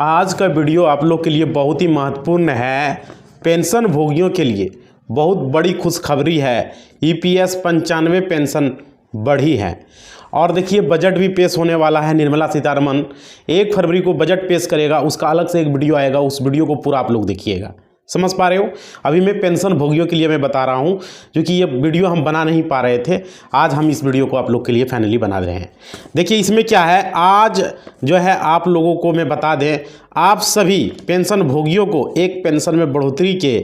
आज का वीडियो आप लोग के लिए बहुत ही महत्वपूर्ण है। पेंशन भोगियों के लिए बहुत बड़ी खुशखबरी है। ईपीएस 95 पेंशन बढ़ी है। और देखिए बजट भी पेश होने वाला है। निर्मला सीतारमण 1 फरवरी को बजट पेश करेगा, उसका अलग से एक वीडियो आएगा, उस वीडियो को पूरा आप लोग देखिएगा। समझ पा रहे हो? अभी मैं पेंशन भोगियों के लिए मैं बता रहा हूं, क्योंकि ये वीडियो हम बना नहीं पा रहे थे। आज हम इस वीडियो को आप लोग के लिए फाइनली बना रहे हैं। देखिए इसमें क्या है, आज जो है आप लोगों को मैं बता दें, आप सभी पेंशन भोगियों को एक पेंशन में बढ़ोतरी के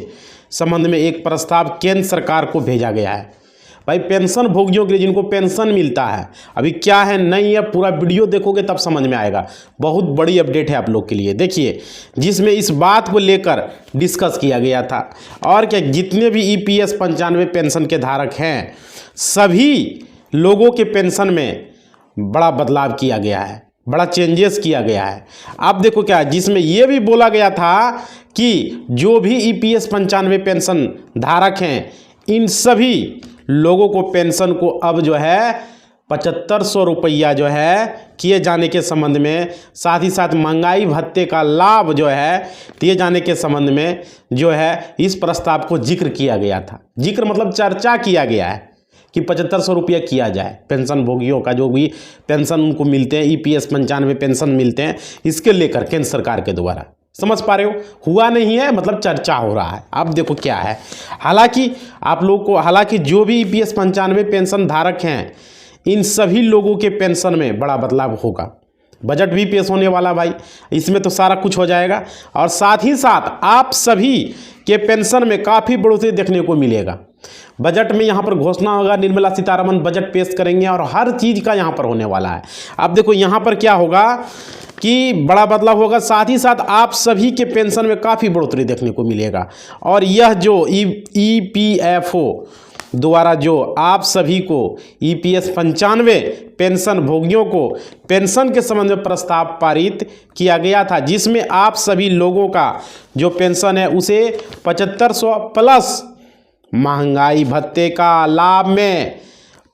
संबंध में एक प्रस्ताव केंद्र सरकार को भेजा गया है। भाई पेंशन भोगियों के लिए जिनको पेंशन मिलता है, अभी क्या है नहीं है, पूरा वीडियो देखोगे तब समझ में आएगा। बहुत बड़ी अपडेट है आप लोग के लिए। देखिए जिसमें इस बात को लेकर डिस्कस किया गया था, और क्या जितने भी ईपीएस 95 पेंशन के धारक हैं सभी लोगों के पेंशन में बड़ा बदलाव किया गया है, बड़ा चेंजेस किया गया है। अब देखो क्या है, जिसमें यह भी बोला गया था कि जो भी ईपीएस 95 पेंशन धारक हैं इन सभी लोगों को पेंशन को अब जो है 7500 रुपया जो है किए जाने के संबंध में, साथ ही साथ महंगाई भत्ते का लाभ जो है दिए जाने के संबंध में जो है इस प्रस्ताव को जिक्र किया गया था। जिक्र मतलब चर्चा किया गया है कि 7500 रुपया किया जाए पेंशन भोगियों का, जो भी पेंशन उनको मिलते हैं, ईपीएस 95 पेंशन मिलते हैं, इसके लेकर केंद्र सरकार के द्वारा। समझ पा रहे हो? हुआ नहीं है, मतलब चर्चा हो रहा है। अब देखो क्या है, हालांकि आप लोग को, हालांकि जो भी ईपीएस 95 पेंशन धारक हैं इन सभी लोगों के पेंशन में बड़ा बदलाव होगा। बजट भी पेश होने वाला भाई, इसमें तो सारा कुछ हो जाएगा। और साथ ही साथ आप सभी के पेंशन में काफ़ी बढ़ोतरी देखने को मिलेगा। बजट में यहाँ पर घोषणा होगा, निर्मला सीतारमण बजट पेश करेंगे और हर चीज़ का यहाँ पर होने वाला है। अब देखो यहाँ पर क्या होगा कि बड़ा बदलाव होगा, साथ ही साथ आप सभी के पेंशन में काफ़ी बढ़ोतरी देखने को मिलेगा। और यह जो ईपीएफओ द्वारा जो आप सभी को ईपीएस 95 पेंशन भोगियों को पेंशन के संबंध में प्रस्ताव पारित किया गया था, जिसमें आप सभी लोगों का जो पेंशन है उसे 7500 प्लस महंगाई भत्ते का लाभ में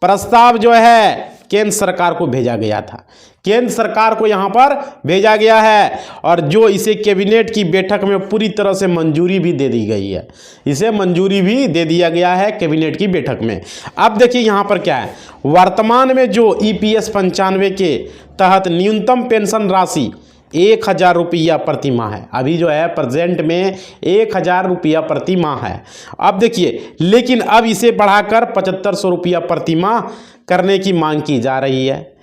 प्रस्ताव जो है केंद्र सरकार को भेजा गया था। केंद्र सरकार को यहाँ पर भेजा गया है और जो इसे कैबिनेट की बैठक में पूरी तरह से मंजूरी भी दे दी गई है। इसे मंजूरी भी दे दिया गया है कैबिनेट की बैठक में। अब देखिए यहाँ पर क्या है, वर्तमान में जो ईपीएस 95 के तहत न्यूनतम पेंशन राशि 1000 रुपया प्रति माह है। अभी जो है प्रेजेंट में 1000 रुपया प्रति माह है। अब देखिए, लेकिन अब इसे बढ़ाकर 7500 रुपया प्रति माह करने की मांग की जा रही है,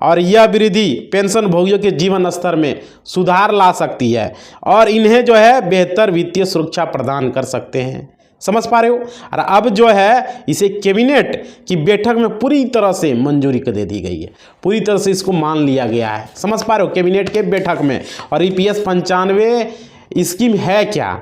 और यह वृद्धि पेंशन भोगियों के जीवन स्तर में सुधार ला सकती है और इन्हें जो है बेहतर वित्तीय सुरक्षा प्रदान कर सकते हैं। समझ पा रहे हो? और अब जो है इसे कैबिनेट की बैठक में पूरी तरह से मंजूरी कर दे दी गई है, पूरी तरह से इसको मान लिया गया है। समझ पा रहे हो? कैबिनेट के बैठक में। और ईपीएस 95 स्कीम है क्या?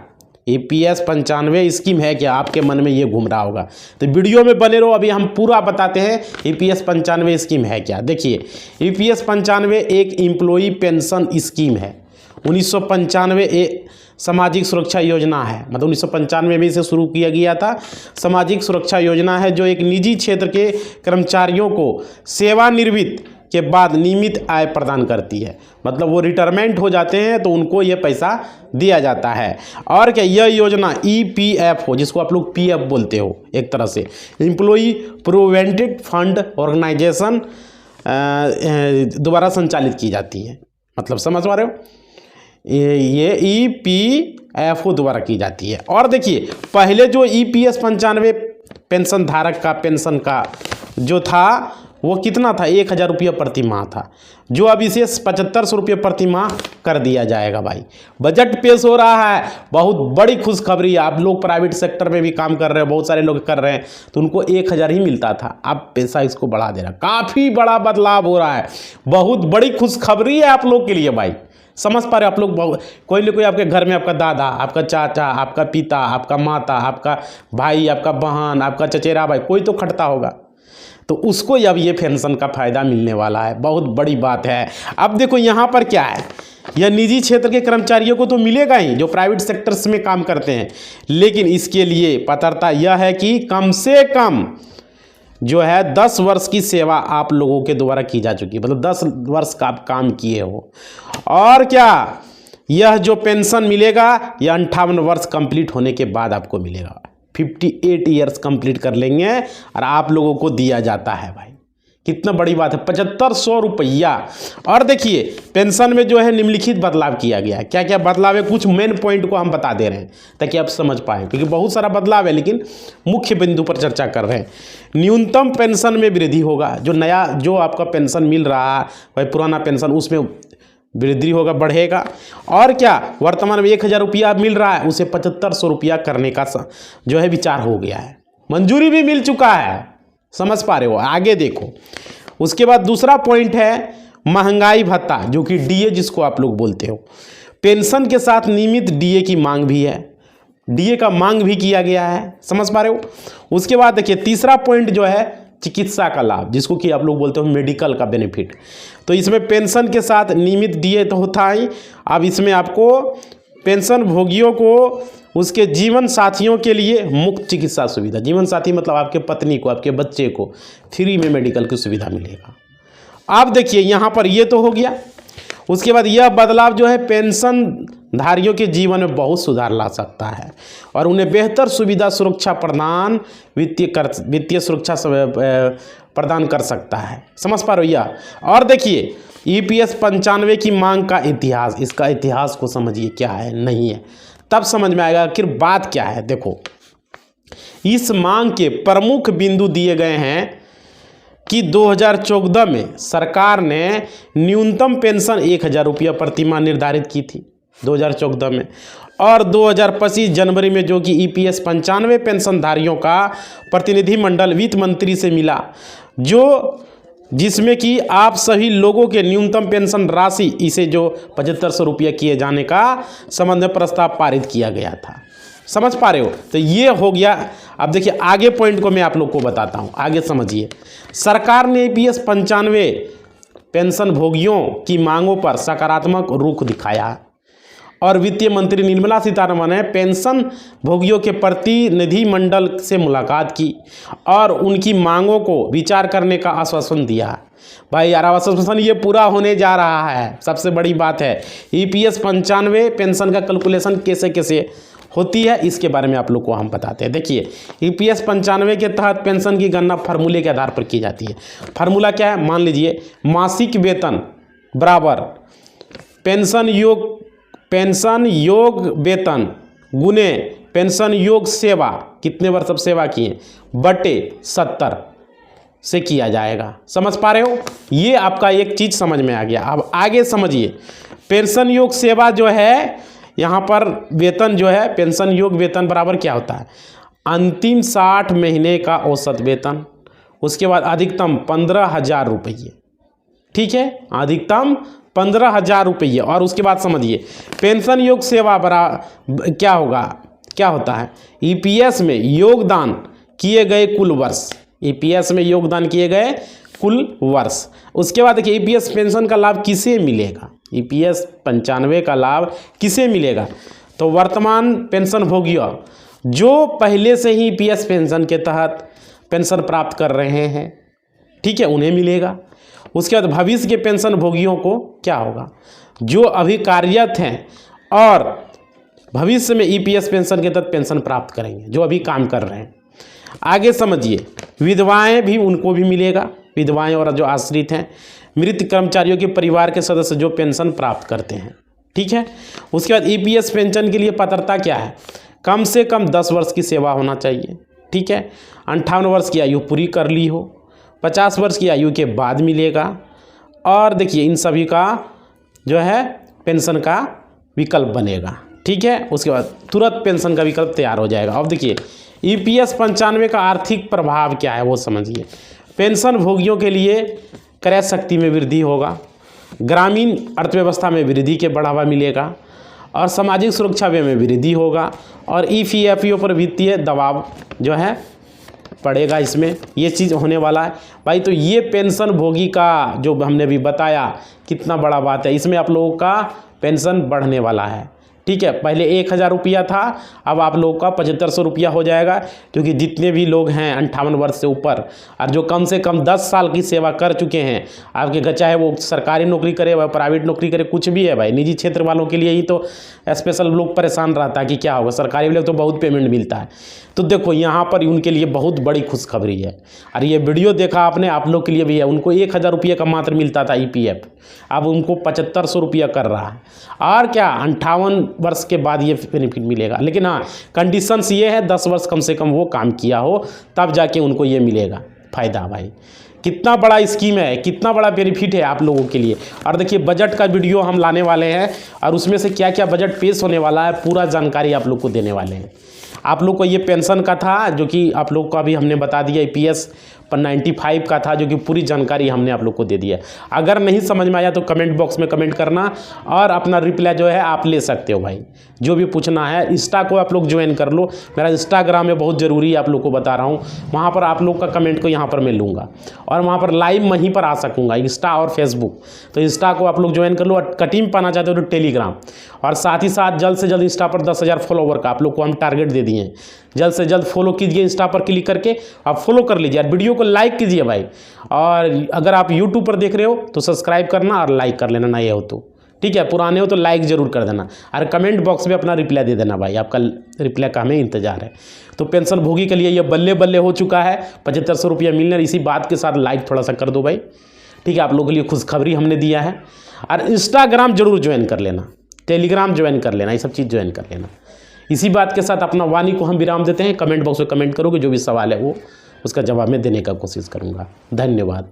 ईपीएस 95 स्कीम है क्या? आपके मन में ये घूम रहा होगा, तो वीडियो में बने रहो, अभी हम पूरा बताते हैं ईपीएस 95 स्कीम है क्या। देखिए ईपीएस 95 एक एम्प्लॉई पेंशन स्कीम है। 1995 सामाजिक सुरक्षा योजना है, मतलब 1995 में इसे शुरू किया गया था। सामाजिक सुरक्षा योजना है जो एक निजी क्षेत्र के कर्मचारियों को सेवानिवृत्त के बाद नियमित आय प्रदान करती है। मतलब वो रिटायरमेंट हो जाते हैं तो उनको ये पैसा दिया जाता है। और क्या यह योजना ईपीएफओ, जिसको आप लोग पीएफ बोलते हो एक तरह से, एम्प्लॉई प्रोविडेंट फंड ऑर्गेनाइजेशन द्वारा संचालित की जाती है। मतलब समझ पा रहे हो? ये ईपीएफओ द्वारा की जाती है। और देखिए पहले जो ईपीएस 95 पेंशन धारक का पेंशन का जो था वो कितना था, 1000 रुपया प्रति माह था, जो अब इसे 7500 रुपये प्रति माह कर दिया जाएगा। भाई बजट पेश हो रहा है, बहुत बड़ी खुशखबरी है। आप लोग प्राइवेट सेक्टर में भी काम कर रहे हैं, बहुत सारे लोग कर रहे हैं, तो उनको 1000 ही मिलता था, अब पैसा इसको बढ़ा दे रहा। काफ़ी बड़ा बदलाव हो रहा है, बहुत बड़ी खुशखबरी है आप लोग के लिए भाई। समझ पा रहे हो आप लोग? कोई ना कोई आपके घर में, आपका दादा, आपका चाचा, आपका पिता, आपका माता, आपका भाई, आपका बहन, आपका चचेरा भाई, कोई तो खटता होगा, तो उसको अब ये पेंशन का फ़ायदा मिलने वाला है। बहुत बड़ी बात है। अब देखो यहाँ पर क्या है, यह निजी क्षेत्र के कर्मचारियों को तो मिलेगा ही जो प्राइवेट सेक्टर्स में काम करते हैं, लेकिन इसके लिए पात्रता यह है कि कम से कम जो है 10 वर्ष की सेवा आप लोगों के द्वारा की जा चुकी है, मतलब 10 वर्ष का आप काम किए हो। और क्या यह जो पेंशन मिलेगा यह 58 वर्ष कंप्लीट होने के बाद आपको मिलेगा। 58 ईयर्स कंप्लीट कर लेंगे और आप लोगों को दिया जाता है भाई। कितना बड़ी बात है, 7500 रुपया। और देखिए पेंशन में जो है निम्नलिखित बदलाव किया गया है। क्या क्या बदलाव है, कुछ मेन पॉइंट को हम बता दे रहे हैं ताकि आप समझ पाएँ, क्योंकि बहुत सारा बदलाव है लेकिन मुख्य बिंदु पर चर्चा कर रहे हैं। न्यूनतम पेंशन में वृद्धि होगा। जो नया जो आपका पेंशन मिल रहा है भाई, पुराना पेंशन उसमें वृद्धि होगा, बढ़ेगा। और क्या, वर्तमान में 1000 रुपया मिल रहा है उसे 7500 रुपया करने का जो है विचार हो गया है, मंजूरी भी मिल चुका है। समझ पा रहे हो, आगे देखो। उसके बाद दूसरा पॉइंट है महंगाई भत्ता, जो कि डीए जिसको आप लोग बोलते हो। पेंशन के साथ नियमित डीए की मांग भी है, डीए का मांग भी किया गया है। समझ पा रहे हो। उसके बाद देखिए तीसरा पॉइंट जो है चिकित्सा का लाभ, जिसको कि आप लोग बोलते हो मेडिकल का बेनिफिट। तो इसमें पेंशन के साथ नियमित डीए तो होता ही, अब इसमें आपको पेंशन भोगियों को उसके जीवन साथियों के लिए मुफ्त चिकित्सा सुविधा, जीवन साथी मतलब आपके पत्नी को, आपके बच्चे को फ्री में मेडिकल की सुविधा मिलेगा। आप देखिए यहाँ पर ये तो हो गया। उसके बाद यह बदलाव जो है पेंशन धारियों के जीवन में बहुत सुधार ला सकता है और उन्हें बेहतर सुविधा सुरक्षा प्रदान, वित्तीय सुरक्षा प्रदान कर सकता है। समझ पा रहे हो यह। और देखिए EPS 95 की मांग का इतिहास, इसका इतिहास को समझिए क्या है नहीं है, तब समझ में आएगा आखिर बात क्या है। देखो इस मांग के प्रमुख बिंदु दिए गए हैं कि 2014 में सरकार ने न्यूनतम पेंशन 1000 रुपया प्रतिमाह निर्धारित की थी 2014 में, और 2025 जनवरी में जो कि EPS 95 पेंशनधारियों का प्रतिनिधिमंडल वित्त मंत्री से मिला, जो जिसमें कि आप सभी लोगों के न्यूनतम पेंशन राशि इसे जो 7500 रुपया किए जाने का संबंध में प्रस्ताव पारित किया गया था। समझ पा रहे हो। तो ये हो गया। अब देखिए आगे पॉइंट को मैं आप लोग को बताता हूँ, आगे समझिए। सरकार ने EPS 95 पेंशन भोगियों की मांगों पर सकारात्मक रुख दिखाया और वित्तीय मंत्री निर्मला सीतारमण ने पेंशन भोगियों के प्रतिनिधिमंडल से मुलाकात की और उनकी मांगों को विचार करने का आश्वासन दिया। भाई यार आश्वासन ये पूरा होने जा रहा है, सबसे बड़ी बात है। EPS 95 पेंशन का कैलकुलेशन कैसे कैसे होती है इसके बारे में आप लोग को हम बताते हैं। देखिए EPS 95 के तहत पेंशन की गणना फार्मूले के आधार पर की जाती है। फार्मूला क्या है, मान लीजिए मासिक वेतन बराबर पेंशन योग वेतन गुने पेंशन योग सेवा, कितने वर्ष अब सेवा किए, बटे 70 से किया जाएगा। समझ पा रहे हो। ये आपका एक चीज़ समझ में आ गया। अब आगे समझिए। पेंशन योग सेवा जो है, यहाँ पर वेतन जो है पेंशन योग वेतन बराबर क्या होता है, अंतिम 60 महीने का औसत वेतन, उसके बाद अधिकतम 15,000 रुपये। ठीक है, अधिकतम 15,000 रुपये। और उसके बाद समझिए पेंशन योग सेवा बराबर क्या होगा, क्या होता है, EPS में योगदान किए गए कुल वर्ष, EPS में योगदान किए गए कुल वर्ष। उसके बाद देखिए EPS पेंशन का लाभ किसे मिलेगा, EPS 95 का लाभ किसे मिलेगा, तो वर्तमान पेंशन भोगियों जो पहले से ही EPS पेंशन के तहत पेंशन प्राप्त कर रहे हैं, ठीक है, उन्हें मिलेगा। उसके बाद भविष्य के पेंशन भोगियों को क्या होगा, जो अभी कार्यरत हैं और भविष्य में EPS पेंशन के तहत पेंशन प्राप्त करेंगे, जो अभी काम कर रहे हैं। आगे समझिए विधवाएं भी, उनको भी मिलेगा, विधवाएं और जो आश्रित हैं, मृत कर्मचारियों के परिवार के सदस्य जो पेंशन प्राप्त करते हैं। ठीक है। उसके बाद EPS पेंशन के लिए पात्रता क्या है, कम से कम 10 वर्ष की सेवा होना चाहिए। ठीक है, 58 वर्ष की आयु पूरी कर ली हो, 50 वर्ष की आयु के बाद मिलेगा। और देखिए इन सभी का जो है पेंशन का विकल्प बनेगा। ठीक है, उसके बाद तुरंत पेंशन का विकल्प तैयार हो जाएगा। अब देखिए EPS 95 का आर्थिक प्रभाव क्या है वो समझिए। पेंशन भोगियों के लिए क्रय शक्ति में वृद्धि होगा, ग्रामीण अर्थव्यवस्था में वृद्धि के बढ़ावा मिलेगा और सामाजिक सुरक्षा में वृद्धि होगा और EPFO पर वित्तीय दबाव जो है पड़ेगा। इसमें ये चीज़ होने वाला है भाई। तो ये पेंशन भोगी का जो हमने भी बताया कितना बड़ा बात है, इसमें आप लोगों का पेंशन बढ़ने वाला है। ठीक है, पहले 1000 रुपया था, अब आप लोगों का 7500 रुपया हो जाएगा, क्योंकि जितने भी लोग हैं 58 वर्ष से ऊपर और जो कम से कम 10 साल की सेवा कर चुके हैं आपके घर, चाहे वो सरकारी नौकरी करे व प्राइवेट नौकरी करे, कुछ भी है भाई, निजी क्षेत्र वालों के लिए ही तो स्पेशल लोग परेशान रहता है कि क्या होगा, सरकारी वाले तो बहुत पेमेंट मिलता है। तो देखो यहाँ पर उनके लिए बहुत बड़ी खुशखबरी है। और ये वीडियो देखा आपने, आप लोग के लिए भी है। उनको 1000 रुपये का मात्र मिलता था EPF, अब उनको 7500 रुपया कर रहा है। और क्या 58 वर्ष के बाद ये बेनिफिट मिलेगा। लेकिन हाँ, कंडीशंस ये है 10 वर्ष कम से कम वो काम किया हो, तब जाके उनको ये मिलेगा फ़ायदा। भाई कितना बड़ा स्कीम है, कितना बड़ा बेनिफिट है आप लोगों के लिए। और देखिए बजट का वीडियो हम लाने वाले हैं और उसमें से क्या क्या बजट पेश होने वाला है पूरा जानकारी आप लोग को देने वाले हैं। आप लोग को ये पेंशन का था जो कि आप लोग को अभी हमने बता दिया, EPS पर 95 का था जो कि पूरी जानकारी हमने आप लोग को दे दिया। अगर नहीं समझ में आया तो कमेंट बॉक्स में कमेंट करना और अपना रिप्लाई जो है आप ले सकते हो भाई, जो भी पूछना है। इंस्टा को आप लोग ज्वाइन कर लो, मेरा इंस्टाग्राम में बहुत ज़रूरी है, आप लोग को बता रहा हूँ। वहाँ पर आप लोग का कमेंट को यहाँ पर मैं लूँगा और वहाँ पर लाइव वहीं पर आ सकूँगा, इंस्टा और फेसबुक। तो इंस्टा को आप लोग ज्वाइन कर लो और कटिंग पाना चाहते हो तो टेलीग्राम। और साथ ही साथ जल्द से जल्द इंस्टा पर 10,000 फॉलोवर का आप लोग को हम टारगेट दे दिए हैं। जल्द से जल्द फॉलो कीजिए, इंस्टा पर क्लिक करके आप फॉलो कर लीजिए और वीडियो को लाइक कीजिए भाई। और अगर आप यूट्यूब पर देख रहे हो तो सब्सक्राइब करना और लाइक कर लेना, नए हो तो ठीक है, पुराने हो तो लाइक ज़रूर कर देना और कमेंट बॉक्स में अपना रिप्लाई दे देना भाई, आपका रिप्लाई का हमें इंतजार है। तो पेंशन भोगी के लिए ये बल्ले बल्ले हो चुका है, 7500 रुपया मिलने। इसी बात के साथ लाइक थोड़ा सा कर दो भाई, ठीक है। आप लोगों के लिए खुशखबरी हमने दिया है। और इंस्टाग्राम जरूर ज्वाइन कर लेना, टेलीग्राम ज्वाइन कर लेना, ये सब चीज़ ज्वाइन कर लेना। इसी बात के साथ अपना वाणी को हम विराम देते हैं। कमेंट बॉक्स में कमेंट करोगे, जो भी सवाल है वो उसका जवाब मैं देने का कोशिश करूँगा। धन्यवाद।